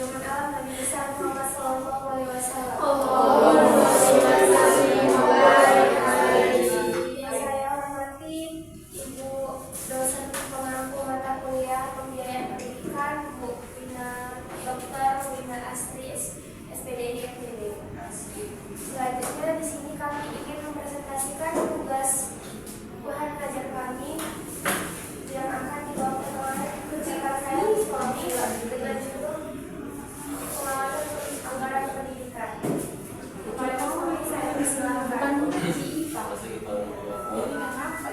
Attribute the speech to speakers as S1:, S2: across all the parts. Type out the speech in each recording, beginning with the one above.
S1: Dengan alam Nabi besar Muhammad Sallallahu Alaihi Wasallam. Yang saya hormati Ibu dosen pengampu mata kuliah pembiayaan pendidikan, Bu Wina Dr. Wina Astri SPDI FTB. Selanjutnya di sini kami ingin mempresentasikan tugas bahan belajar kami yang akan dibawa oleh kegiatan saya di sekolah dengan judul pengawasan anggaran pendidikan. Kepada kami saya persilahkan.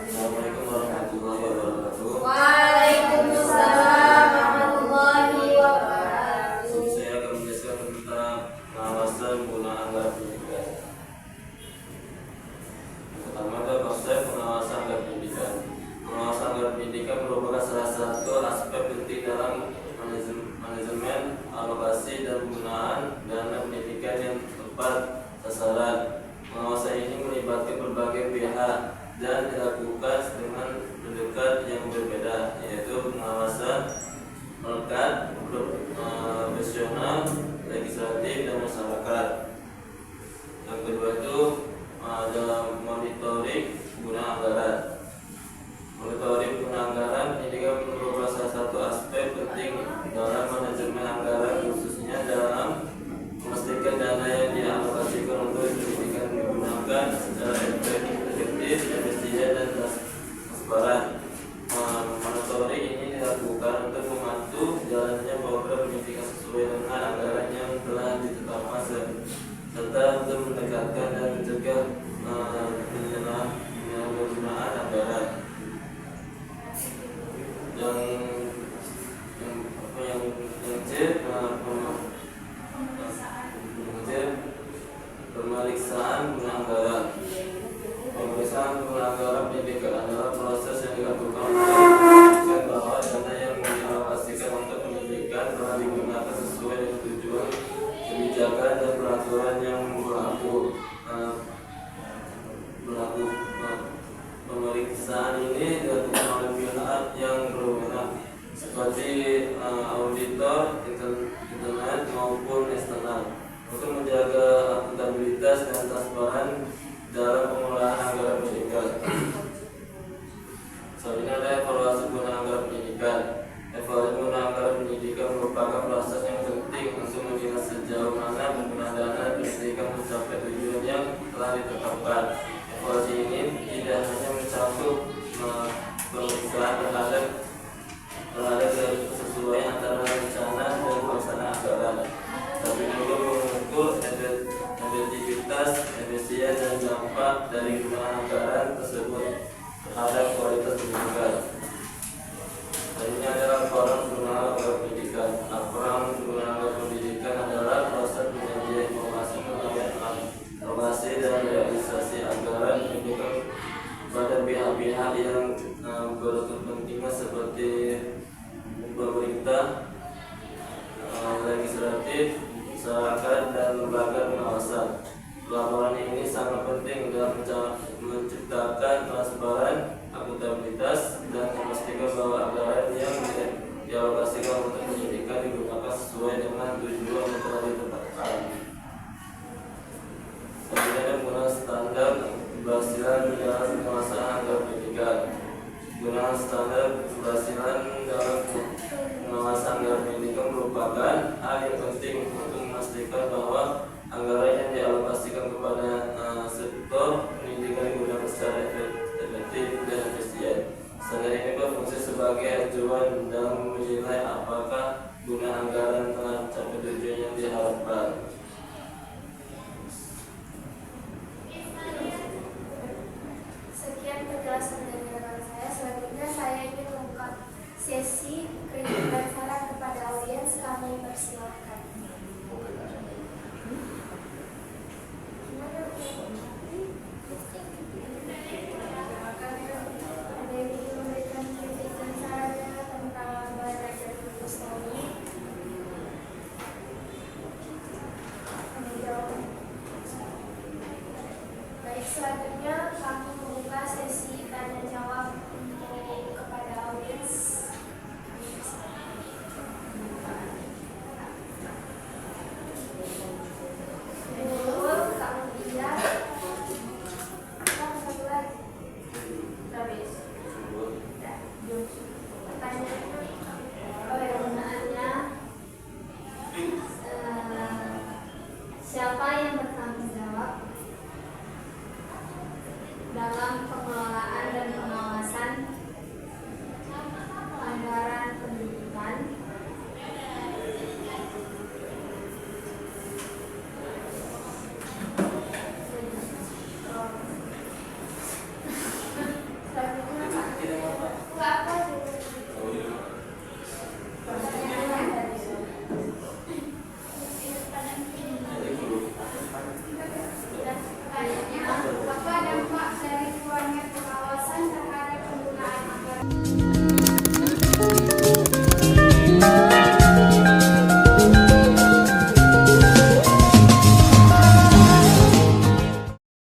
S2: Assalamualaikum warahmatullahi wabarakatuh.
S1: Waalaikumsalam warahmatullahi wabarakatuh.
S2: Saya akan menjelaskan tentang pengawasan penggunaan anggaran pendidikan. Pertama adalah konsep pengawasan anggaran pendidikan. Pengawasan anggaran pendidikan merupakan salah satu aspek penting dalam manajemen alokasi dan penggunaan dana pendidikan yang tepat sasaran. Pengawasan ini melibatkan berbagai pihak dan dilakukan dengan pendekatan yang berbeda, yaitu pengawasan melekat, profesional, legislatif, dan masyarakat. Yang kedua itu adalah monitoring penggunaan anggaran. Monitoring penggunaan anggaran pendidikan merupakan salah satu aspek penting dalam manajemen anggaran, khususnya dalam memastikan dana yang dialokasikan untuk pendidikan digunakan secara efektif, efisien, dan transparan. Monitoring ini dilakukan untuk membantu jalannya program pendidikan sesuai dengan anggaran yang telah ditetapkan serta untuk mendekatkan dan mencegah penyalahgunaan anggaran. Pemeriksaan penggunaan anggaran. Pemeriksaan penggunaan anggaran pendidikan adalah proses yang dilakukan untuk memastikan bahwa dana yang dialokasikan untuk pendidikan telah digunakan sesuai dengan tujuan, kebijakan, dan peraturan yang berlaku. Pemeriksaan ini dilakukan oleh pihak yang berwenang seperti auditor internal maupun eksternal untuk menjaga akuntabilitas dan transparan dalam pengelolaan anggaran pendidikan. Selanjutnya ada evaluasi penggunaan anggaran pendidikan. Evaluasi penggunaan anggaran pendidikan merupakan proses yang penting untuk melihat sejauh mana penggunaan dana pendidikan mencapai tujuan yang telah ditetapkan. Evaluasi ini tidak hanya mencakup pemeriksaan terhadap kesesuaian antara rencana dan pelaksanaan anggaran, tapi juga mengukur efektivitas, efisien, dan dampak dari penggunaan anggaran tersebut terhadap kualitas pendidikan. Selanjutnya adalah laporan penggunaan anggaran pendidikan. Laporan penggunaan anggaran pendidikan adalah proses penyajian informasi mengenai alokasi dan realisasi anggaran pendidikan pada pihak-pihak yang berkepentingan seperti pemerintah, legislatif, masyarakat, dan lembaga pengawasan. Laporan ini sangat penting dalam menciptakan transparan, akuntabilitas, dan memastikan bahwa anggaran yang dialokasikan untuk pendidikan digunakan sesuai dengan tujuan yang telah ditetapkan. Selanjutnya penggunaan standar keberhasilan dalam penguasaan anggaran pendidikan. Penggunaan standar keberhasilan dalam pengawasan anggaran pendidikan merupakan hal yang penting untuk memastikan bahwa anggaran yang dialokasikan kepada sektor pendidikan digunakan secara efektif dan efisien. Standar ini berfungsi sebagai acuan dalam menilai apakah penggunaan anggaran telah mencapai tujuan yang diharapkan.
S1: Sekian penjelasan dari rekan saya. Selanjutnya saya ingin membuka sesi kritik dan saran kepada audiens. Kami persilahkan. Ada yang ingin memberikan kritik dan sarannya tentang belajar di Bustami? Baik, selanjutnya